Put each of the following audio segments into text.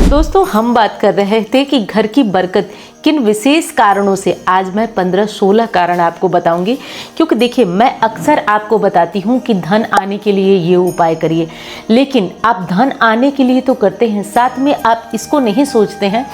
दोस्तों, हम बात कर रहे थे कि घर की बरकत किन विशेष कारणों से। आज मैं 15-16 कारण आपको बताऊंगी, क्योंकि देखिए, मैं अक्सर आपको बताती हूं कि धन आने के लिए ये उपाय करिए, लेकिन आप धन आने के लिए तो करते हैं, साथ में आप इसको नहीं सोचते हैं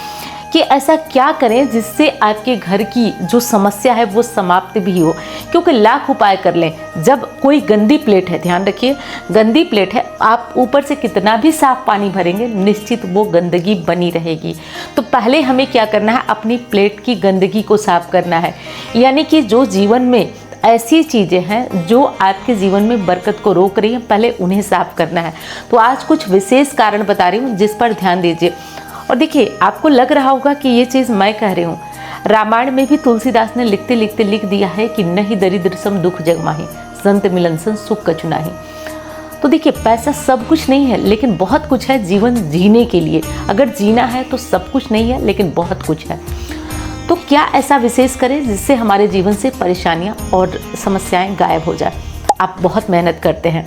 कि ऐसा क्या करें जिससे आपके घर की जो समस्या है वो समाप्त भी हो। क्योंकि लाख उपाय कर लें, जब कोई गंदी प्लेट है, ध्यान रखिए, गंदी प्लेट है, आप ऊपर से कितना भी साफ पानी भरेंगे, निश्चित वो गंदगी बनी रहेगी। तो पहले हमें क्या करना है, अपनी प्लेट की गंदगी को साफ करना है। यानी कि जो जीवन में ऐसी चीज़ें हैं जो आपके जीवन में बरकत को रोक रही हैं, पहले उन्हें साफ करना है। तो आज कुछ विशेष कारण बता रही हूँ जिस पर ध्यान दीजिए। और देखिए, आपको लग रहा होगा कि ये चीज़ मैं कह रही हूँ, रामायण में भी तुलसीदास ने लिखते लिखते लिख दिया है कि नहीं दरिद्र सम दुख जग माही, संत मिलन सन सुख कछु नाही। तो देखिए, पैसा सब कुछ नहीं है, लेकिन बहुत कुछ है जीवन जीने के लिए। अगर जीना है तो सब कुछ नहीं है, लेकिन बहुत कुछ है। तो क्या ऐसा विशेष करें जिससे हमारे जीवन से परेशानियाँ और समस्याएं गायब हो जाए। आप बहुत मेहनत करते हैं,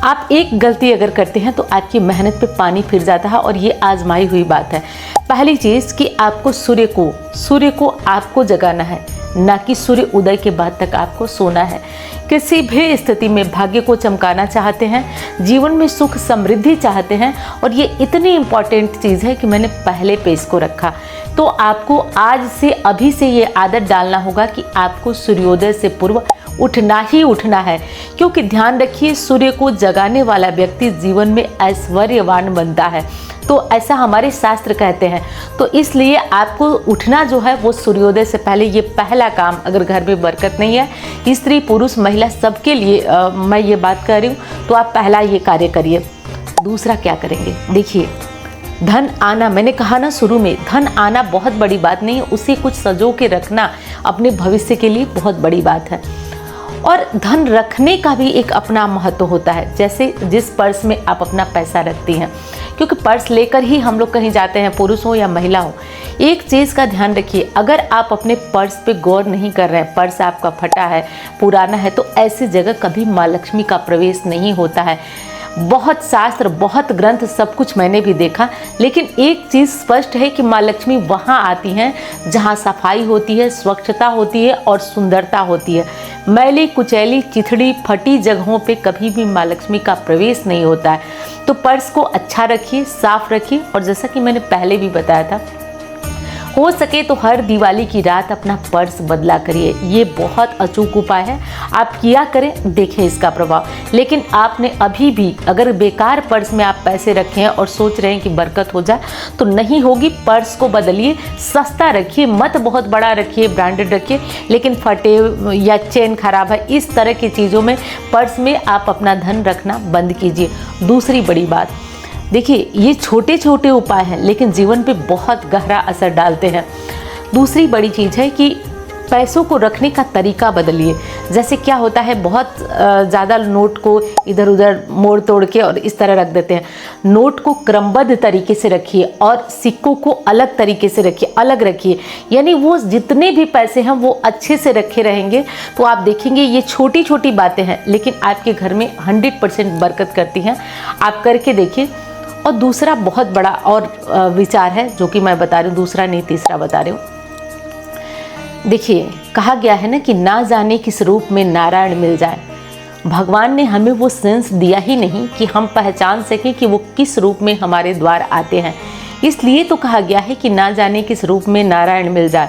आप एक गलती अगर करते हैं तो आपकी मेहनत पे पानी फिर जाता है, और ये आजमाई हुई बात है। पहली चीज़ कि आपको सूर्य को आपको जगाना है, ना कि सूर्य उदय के बाद तक आपको सोना है। किसी भी स्थिति में भाग्य को चमकाना चाहते हैं, जीवन में सुख समृद्धि चाहते हैं, और ये इतनी इम्पॉर्टेंट चीज़ है कि मैंने पहले पेज को रखा। तो आपको आज से, अभी से ये आदत डालना होगा कि आपको सूर्योदय से पूर्व उठना ही उठना है। क्योंकि ध्यान रखिए, सूर्य को जगाने वाला व्यक्ति जीवन में ऐश्वर्यवान बनता है। तो ऐसा हमारे शास्त्र कहते हैं। तो इसलिए आपको उठना जो है वो सूर्योदय से पहले, ये पहला काम। अगर घर में बरकत नहीं है, स्त्री पुरुष महिला सबके लिए मैं ये बात कर रही हूँ, तो आप पहला ये कार्य करिए। दूसरा क्या करेंगे, देखिए, धन आना, मैंने कहा ना शुरू में, धन आना बहुत बड़ी बात नहीं है, उसे कुछ सजो के रखना अपने भविष्य के लिए बहुत बड़ी बात है। और धन रखने का भी एक अपना महत्व होता है। जैसे जिस पर्स में आप अपना पैसा रखती हैं, क्योंकि पर्स लेकर ही हम लोग कहीं जाते हैं, पुरुष हो या महिला हो। एक चीज़ का ध्यान रखिए, अगर आप अपने पर्स पे गौर नहीं कर रहे हैं, पर्स आपका फटा है, पुराना है, तो ऐसी जगह कभी माँ लक्ष्मी का प्रवेश नहीं होता है। बहुत शास्त्र, बहुत ग्रंथ, सब कुछ मैंने भी देखा, लेकिन एक चीज़ स्पष्ट है कि माँ लक्ष्मी वहाँ आती हैं जहाँ सफाई होती है, स्वच्छता होती है और सुंदरता होती है। मैली कुचैली चिथड़ी फटी जगहों पे कभी भी माँ लक्ष्मी का प्रवेश नहीं होता है। तो पर्स को अच्छा रखिए, साफ रखिए, और जैसा कि मैंने पहले भी बताया था, हो सके तो हर दिवाली की रात अपना पर्स बदला करिए। ये बहुत अचूक उपाय है, आप किया करें, देखें इसका प्रभाव। लेकिन आपने अभी भी अगर बेकार पर्स में आप पैसे रखे हैं और सोच रहे हैं कि बरकत हो जाए, तो नहीं होगी। पर्स को बदलिए, सस्ता रखिए, मत बहुत बड़ा रखिए, ब्रांडेड रखिए, लेकिन फटे या चेन खराब है, इस तरह की चीज़ों में पर्स में आप अपना धन रखना बंद कीजिए। दूसरी बड़ी बात, देखिए, ये छोटे छोटे उपाय हैं, लेकिन जीवन पे बहुत गहरा असर डालते हैं। दूसरी बड़ी चीज़ है कि पैसों को रखने का तरीका बदलिए। जैसे क्या होता है, बहुत ज़्यादा नोट को इधर उधर मोड़ तोड़ के और इस तरह रख देते हैं। नोट को क्रमबद्ध तरीके से रखिए और सिक्कों को अलग तरीके से रखिए, अलग रखिए। यानी वो जितने भी पैसे हैं वो अच्छे से रखे रहेंगे, तो आप देखेंगे ये छोटी छोटी बातें हैं, लेकिन आपके घर में 100% बरकत करती हैं। आप करके देखिए। और दूसरा बहुत बड़ा और विचार है जो कि मैं बता रही हूँ, दूसरा नहीं तीसरा बता रही हूँ। देखिए, कहा गया है ना कि ना जाने किस रूप में नारायण मिल जाए। भगवान ने हमें वो सेंस दिया ही नहीं कि हम पहचान सकें कि वो किस रूप में हमारे द्वार आते हैं। इसलिए तो कहा गया है कि ना जाने किस रूप में नारायण मिल जाए।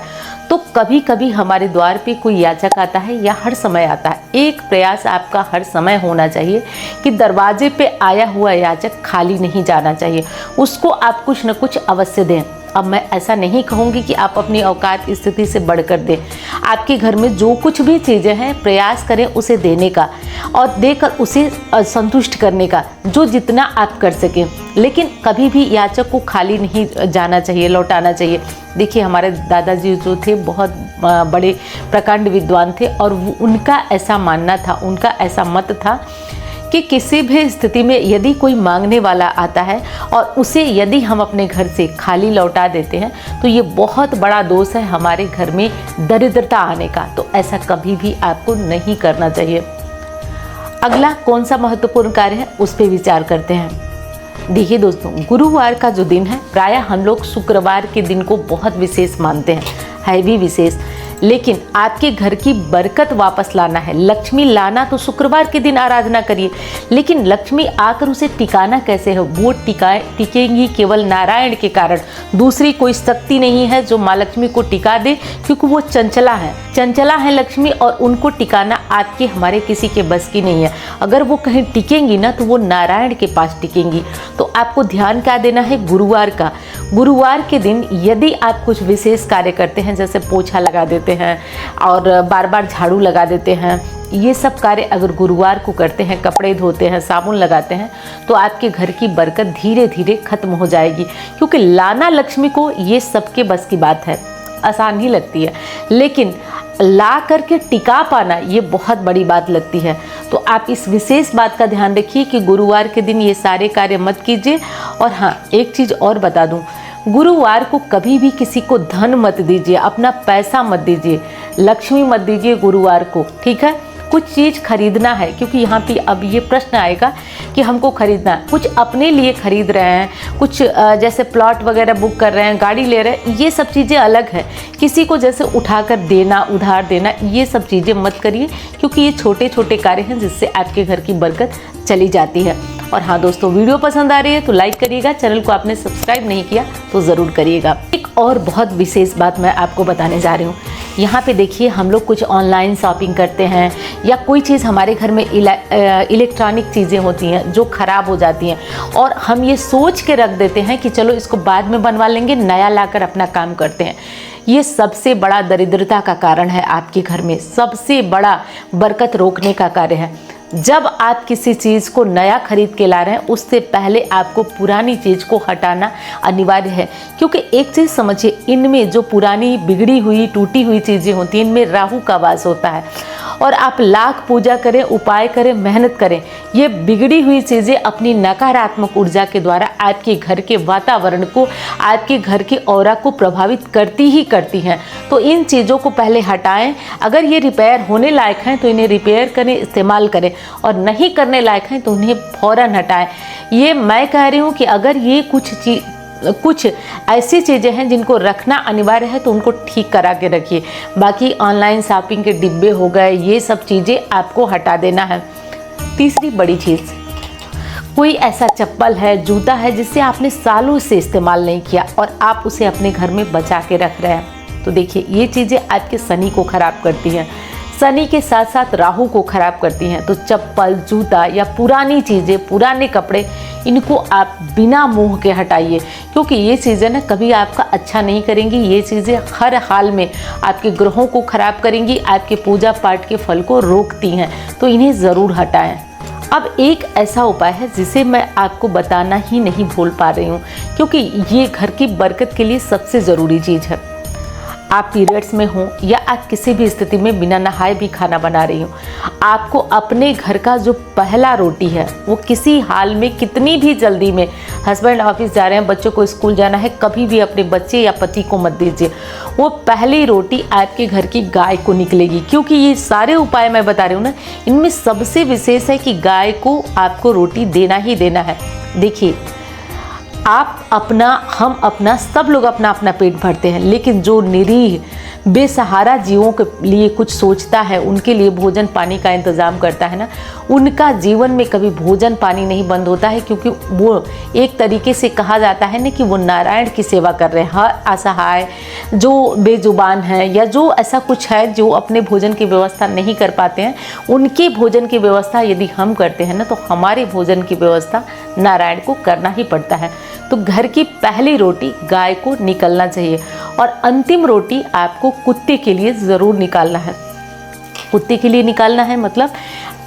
तो कभी कभी हमारे द्वार पे कोई याचक आता है या हर समय आता है। एक प्रयास आपका हर समय होना चाहिए कि दरवाजे पे आया हुआ याचक खाली नहीं जाना चाहिए, उसको आप कुछ न कुछ अवश्य दें। अब मैं ऐसा नहीं कहूँगी कि आप अपनी औकात स्थिति से बढ़कर दें। आपके घर में जो कुछ भी चीज़ें हैं, प्रयास करें उसे देने का और देकर उसे संतुष्ट करने का, जो जितना आप कर सकें। लेकिन कभी भी याचक को खाली नहीं जाना चाहिए, लौटाना चाहिए। देखिए, हमारे दादाजी जो थे बहुत बड़े प्रकांड विद्वान थे, और उनका ऐसा मानना था, उनका ऐसा मत था कि किसी भी स्थिति में यदि कोई मांगने वाला आता है और उसे यदि हम अपने घर से खाली लौटा देते हैं, तो ये बहुत बड़ा दोष है हमारे घर में दरिद्रता आने का। तो ऐसा कभी भी आपको नहीं करना चाहिए। अगला कौन सा महत्वपूर्ण कार्य है, उस पर विचार करते हैं। देखिए दोस्तों, गुरुवार का जो दिन है, प्रायः हम लोग शुक्रवार के दिन को बहुत विशेष मानते हैं, है भी विशेष। लेकिन आपके घर की बरकत वापस लाना है, लक्ष्मी लाना, तो शुक्रवार के दिन आराधना करिए। लेकिन लक्ष्मी आकर उसे टिकाना कैसे है? वो टिकेंगी केवल नारायण के कारण। दूसरी कोई शक्ति नहीं है जो माँ लक्ष्मी को टिका दे, क्योंकि वो चंचला है लक्ष्मी, और उनको टिकाना आपके हमारे किसी के बस की नहीं है। अगर वो कहीं टिकेंगी ना, तो वो नारायण के पास टिकेंगी। तो आपको ध्यान क्या देना है? गुरुवार का। गुरुवार के दिन यदि आप कुछ विशेष कार्य करते हैं, जैसे पोछा लगा देते हैं और बार बार झाड़ू लगा देते हैं, ये सब कार्य अगर गुरुवार को करते हैं, कपड़े धोते हैं, साबुन लगाते हैं, तो आपके घर की बरकत धीरे धीरे खत्म हो जाएगी। क्योंकि लाना लक्ष्मी को ये सबके बस की बात है, आसान ही लगती है, लेकिन ला करके टिका पाना ये बहुत बड़ी बात लगती है। तो आप इस विशेष बात का ध्यान रखिए कि गुरुवार के दिन ये सारे कार्य मत कीजिए। और हाँ, एक चीज़ और बता दूं, गुरुवार को कभी भी किसी को धन मत दीजिए, अपना पैसा मत दीजिए, लक्ष्मी मत दीजिए गुरुवार को, ठीक है? कुछ चीज़ खरीदना है, क्योंकि यहाँ पे अब ये प्रश्न आएगा कि हमको खरीदना है, कुछ अपने लिए खरीद रहे हैं, कुछ जैसे प्लॉट वगैरह बुक कर रहे हैं, गाड़ी ले रहे हैं, ये सब चीज़ें अलग है। किसी को जैसे उठाकर देना, उधार देना, ये सब चीज़ें मत करिए, क्योंकि ये छोटे छोटे कार्य हैं जिससे आपके घर की बरकत चली जाती है। और हाँ दोस्तों, वीडियो पसंद आ रही है तो लाइक करिएगा, चैनल को आपने सब्सक्राइब नहीं किया तो ज़रूर करिएगा। एक और बहुत विशेष बात मैं आपको बताने जा रही हूँ। यहाँ पे देखिए, हम लोग कुछ ऑनलाइन शॉपिंग करते हैं या कोई चीज़ हमारे घर में इलेक्ट्रॉनिक चीज़ें होती हैं जो ख़राब हो जाती हैं, और हम ये सोच के रख देते हैं कि चलो इसको बाद में बनवा लेंगे, नया लाकर अपना काम करते हैं। ये सबसे बड़ा दरिद्रता का कारण है, आपके घर में सबसे बड़ा बरकत रोकने का कार्य है। जब आप किसी चीज़ को नया खरीद के ला रहे हैं, उससे पहले आपको पुरानी चीज़ को हटाना अनिवार्य है। क्योंकि एक चीज़ समझिए, इनमें जो पुरानी बिगड़ी हुई टूटी हुई चीज़ें होती हैं, इनमें राहु का वास होता है। और आप लाख पूजा करें, उपाय करें, मेहनत करें, ये बिगड़ी हुई चीज़ें अपनी नकारात्मक ऊर्जा के द्वारा आपके घर के वातावरण को, आपके घर की ऑरा को प्रभावित करती ही करती हैं। तो इन चीज़ों को पहले हटाएं। अगर ये रिपेयर होने लायक हैं तो इन्हें रिपेयर करें, इस्तेमाल करें, और नहीं करने लायक हैं तो उन्हें फ़ौरन हटाएं। ये मैं कह रही हूँ कि अगर ये कुछ ऐसी चीज़ें हैं जिनको रखना अनिवार्य है तो उनको ठीक करा के रखिए। बाकी ऑनलाइन शॉपिंग के डिब्बे हो गए, ये सब चीज़ें आपको हटा देना है। तीसरी बड़ी चीज़, कोई ऐसा चप्पल है, जूता है जिसे आपने सालों से इस्तेमाल नहीं किया और आप उसे अपने घर में बचा के रख रहे हैं, तो देखिए ये चीज़ें आपके शनि को ख़राब करती हैं, शनि के साथ साथ राहु को ख़राब करती हैं। तो चप्पल, जूता या पुरानी चीज़ें, पुराने कपड़े, इनको आप बिना मोह के हटाइए, क्योंकि ये चीज़ें ना कभी आपका अच्छा नहीं करेंगी। ये चीज़ें हर हाल में आपके ग्रहों को ख़राब करेंगी, आपके पूजा पाठ के फल को रोकती हैं, तो इन्हें ज़रूर हटाएं। अब एक ऐसा उपाय है जिसे मैं आपको बताना ही नहीं भूल पा रही हूँ, क्योंकि ये घर की बरकत के लिए सबसे ज़रूरी चीज़ है। आप पीरियड्स में हों या आप किसी भी स्थिति में बिना नहाए भी खाना बना रही हो, आपको अपने घर का जो पहला रोटी है वो किसी हाल में, कितनी भी जल्दी में, हस्बैंड ऑफिस जा रहे हैं, बच्चों को स्कूल जाना है, कभी भी अपने बच्चे या पति को मत दीजिए। वो पहली रोटी आपके घर की गाय को निकलेगी। क्योंकि ये सारे उपाय मैं बता रही हूँ ना, इनमें सबसे विशेष है कि गाय को आपको रोटी देना ही देना है। देखिए, आप अपना, हम अपना, सब लोग अपना अपना पेट भरते हैं, लेकिन जो निरीह बेसहारा जीवों के लिए कुछ सोचता है, उनके लिए भोजन पानी का इंतज़ाम करता है ना, उनका जीवन में कभी भोजन पानी नहीं बंद होता है। क्योंकि वो एक तरीके से कहा जाता है ना कि वो नारायण की सेवा कर रहे हैं। हर असहाय, जो बेजुबान है या जो ऐसा कुछ है जो अपने भोजन की व्यवस्था नहीं कर पाते हैं, उनके भोजन की व्यवस्था यदि हम करते हैं ना, तो हमारे भोजन की व्यवस्था नारायण को करना ही पड़ता है। तो घर की पहली रोटी गाय को निकलना चाहिए, और अंतिम रोटी आपको कुत्ते के लिए ज़रूर निकालना है। कुत्ते के लिए निकालना है मतलब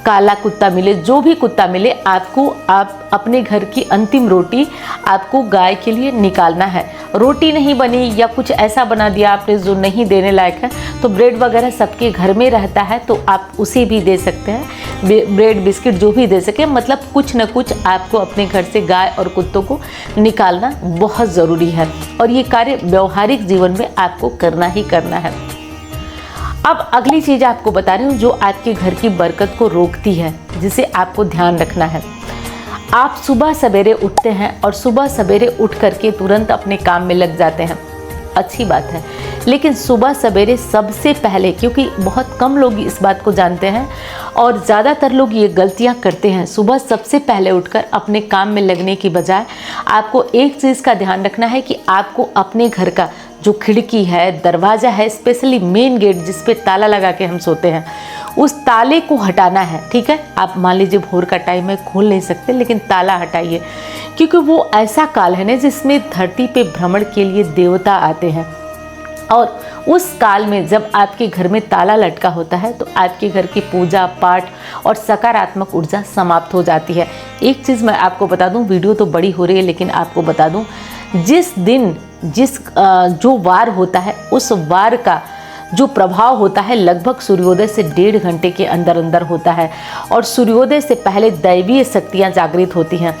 काला कुत्ता मिले, जो भी कुत्ता मिले, आपको आप अपने घर की अंतिम रोटी आपको गाय के लिए निकालना है। रोटी नहीं बनी या कुछ ऐसा बना दिया आपने जो नहीं देने लायक है, तो ब्रेड वगैरह सबके घर में रहता है, तो आप उसे भी दे सकते हैं। ब्रेड, बिस्किट जो भी दे सके, मतलब कुछ न कुछ आपको अपने घर से गाय और कुत्तों को निकालना बहुत ज़रूरी है, और ये कार्य व्यवहारिक जीवन में आपको करना ही करना है। अब अगली चीज़ आपको बता रही हूँ जो आपके घर की बरकत को रोकती है, जिसे आपको ध्यान रखना है। आप सुबह सवेरे उठते हैं और सुबह सवेरे उठ करके तुरंत अपने काम में लग जाते हैं, अच्छी बात है। लेकिन सुबह सवेरे सबसे पहले, क्योंकि बहुत कम लोग इस बात को जानते हैं और ज़्यादातर लोग ये गलतियां करते हैं, सुबह सबसे पहले उठकर अपने काम में लगने की बजाय आपको एक चीज़ का ध्यान रखना है कि आपको अपने घर का जो खिड़की है, दरवाज़ा है, स्पेशली मेन गेट जिस पे ताला लगा के हम सोते हैं, उस ताले को हटाना है। ठीक है, आप मान लीजिए भोर का टाइम है, खोल नहीं सकते, लेकिन ताला हटाइए, क्योंकि वो ऐसा काल है ना जिसमें धरती पे भ्रमण के लिए देवता आते हैं। और उस काल में जब आपके घर में ताला लटका होता है तो आपके घर की पूजा पाठ और सकारात्मक ऊर्जा समाप्त हो जाती है। एक चीज़ मैं आपको बता दूं, वीडियो तो बड़ी हो रही है लेकिन आपको बता दूं, जिस दिन जो वार होता है उस वार का जो प्रभाव होता है लगभग सूर्योदय से 1.5 घंटे के अंदर अंदर होता है और सूर्योदय से पहले दैवीय शक्तियाँ जागृत होती हैं।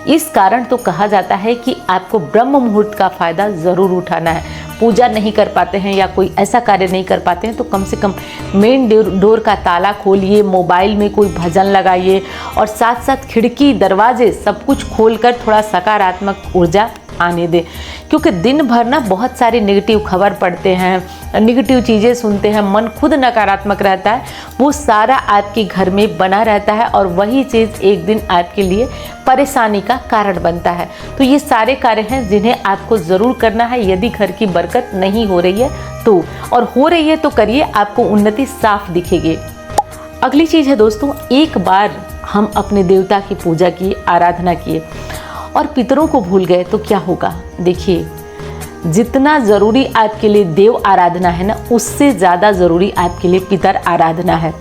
इस कारण तो कहा जाता है कि आपको ब्रह्म मुहूर्त का फ़ायदा ज़रूर उठाना है। पूजा नहीं कर पाते हैं या कोई ऐसा कार्य नहीं कर पाते हैं तो कम से कम मेन डोर का ताला खोलिए, मोबाइल में कोई भजन लगाइए और साथ साथ खिड़की दरवाजे सब कुछ खोलकर थोड़ा सकारात्मक ऊर्जा आने दें। क्योंकि दिन भर ना बहुत सारी नेगेटिव खबर पढ़ते हैं, नेगेटिव चीज़ें सुनते हैं, मन खुद नकारात्मक रहता है, वो सारा आपके घर में बना रहता है और वही चीज़ एक दिन आपके लिए परेशानी का कारण बनता है। तो ये सारे कार्य हैं जिन्हें आपको ज़रूर करना है यदि घर की बरकत नहीं हो रही है तो, और हो रही है तो करिए, आपको उन्नति साफ दिखेगी। अगली चीज़ है दोस्तों, एक बार हम अपने देवता की पूजा किए, आराधना किए और पितरों को भूल गए तो क्या होगा। देखिए, जितना ज़रूरी आपके लिए देव आराधना है ना, उससे ज़्यादा ज़रूरी आपके लिए पितर आराधना है।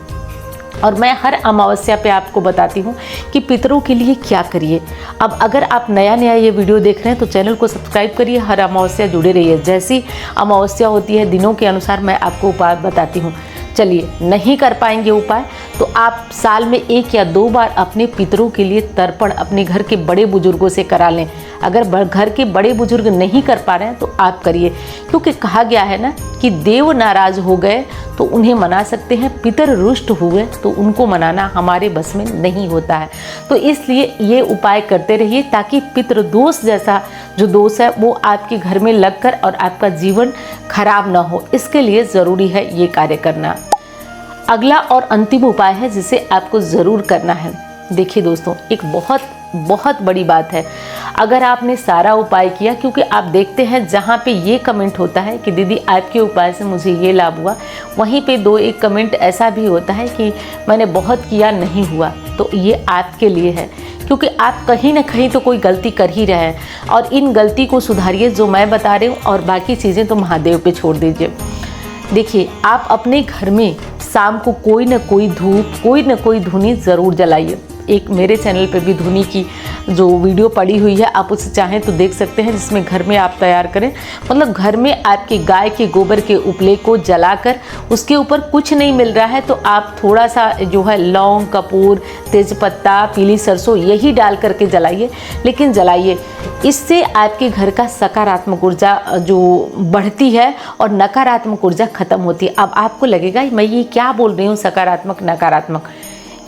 और मैं हर अमावस्या पे आपको बताती हूँ कि पितरों के लिए क्या करिए। अब अगर आप नया ये वीडियो देख रहे हैं तो चैनल को सब्सक्राइब करिए, हर अमावस्या जुड़े रहिए। जैसी अमावस्या होती है दिनों के अनुसार मैं आपको उपाय बताती हूँ। चलिए, नहीं कर पाएंगे उपाय तो आप साल में 1 या 2 बार अपने पितरों के लिए तर्पण अपने घर के बड़े बुजुर्गों से करा लें। अगर घर के बड़े बुजुर्ग नहीं कर पा रहे हैं तो आप करिए, क्योंकि कहा गया है ना कि देव नाराज हो गए तो उन्हें मना सकते हैं, पितर रुष्ट हुए तो उनको मनाना हमारे बस में नहीं होता है। तो इसलिए ये उपाय करते रहिए ताकि पितृ दोष जैसा जो दोष है वो आपके घर में लगकर और आपका जीवन खराब ना हो, इसके लिए ज़रूरी है ये कार्य करना। अगला और अंतिम उपाय है जिसे आपको ज़रूर करना है। देखिए दोस्तों, एक बहुत बड़ी बात है, अगर आपने सारा उपाय किया, क्योंकि आप देखते हैं जहाँ पे ये कमेंट होता है कि दीदी आपके उपाय से मुझे ये लाभ हुआ, वहीं पे 2-1 कमेंट ऐसा भी होता है कि मैंने बहुत किया नहीं हुआ। तो ये आपके लिए है, क्योंकि आप कहीं ना कहीं तो कोई गलती कर ही रहे हैं और इन गलती को सुधारिए जो मैं बता रही हूँ, और बाकी चीज़ें तो महादेव पे छोड़ दीजिए। देखिए, आप अपने घर में शाम को कोई ना कोई धूप, कोई ना कोई धुनी ज़रूर जलाइए। एक मेरे चैनल पे भी धुनी की जो वीडियो पड़ी हुई है, आप उसे चाहें तो देख सकते हैं, जिसमें घर में आप तैयार करें, मतलब घर में आपके गाय के गोबर के उपले को जलाकर उसके ऊपर कुछ नहीं मिल रहा है तो आप थोड़ा सा जो है लौंग, कपूर, तेज़पत्ता, पीली सरसों यही डाल करके जलाइए, लेकिन जलाइए। इससे आपके घर का सकारात्मक ऊर्जा जो बढ़ती है और नकारात्मक ऊर्जा खत्म होती है। अब आपको लगेगा मैं ये क्या बोल रही हूँ सकारात्मक नकारात्मक,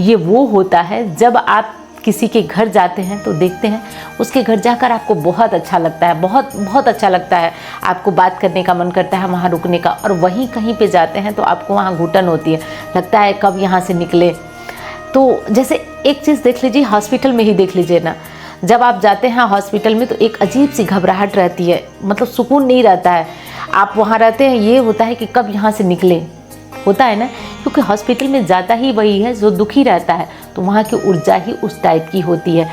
ये वो होता है जब आप किसी के घर जाते हैं तो देखते हैं उसके घर जाकर आपको बहुत अच्छा लगता है, बहुत अच्छा लगता है, आपको बात करने का मन करता है, वहाँ रुकने का, और वहीं कहीं पे जाते हैं तो आपको वहाँ घुटन होती है, लगता है कब यहाँ से निकले। तो जैसे एक चीज़ देख लीजिए, हॉस्पिटल में ही देख लीजिए ना, जब आप जाते हैं हॉस्पिटल में तो एक अजीब सी घबराहट रहती है, मतलब सुकून नहीं रहता है। आप वहाँ रहते हैं, ये होता है कि कब यहाँ से निकले, होता है ना, क्योंकि हॉस्पिटल में जाता ही वही है जो दुखी रहता है, तो वहाँ की ऊर्जा ही उस टाइप की होती है।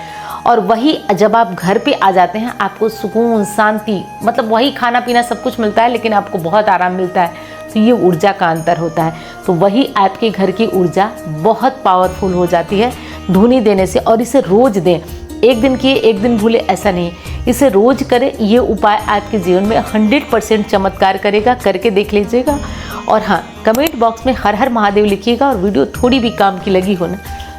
और वही जब आप घर पे आ जाते हैं आपको सुकून, शांति, मतलब वही खाना पीना सब कुछ मिलता है लेकिन आपको बहुत आराम मिलता है, तो ये ऊर्जा का अंतर होता है। तो वही आपके घर की ऊर्जा बहुत पावरफुल हो जाती है धुनी देने से। और इसे रोज़ दें, एक दिन किए एक दिन भूले ऐसा नहीं, इसे रोज़ करें। ये उपाय आपके जीवन में 100% चमत्कार करेगा, करके देख लीजिएगा। और हाँ, कमेंट बॉक्स में हर हर महादेव लिखिएगा। और वीडियो थोड़ी भी काम की लगी हो ना,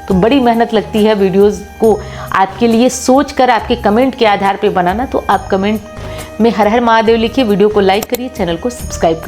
तो बड़ी मेहनत लगती है वीडियोस को आपके लिए सोच कर आपके कमेंट के आधार पे बनाना, तो आप कमेंट में हर हर महादेव लिखिए, वीडियो को लाइक करिए, चैनल को सब्सक्राइब करिए।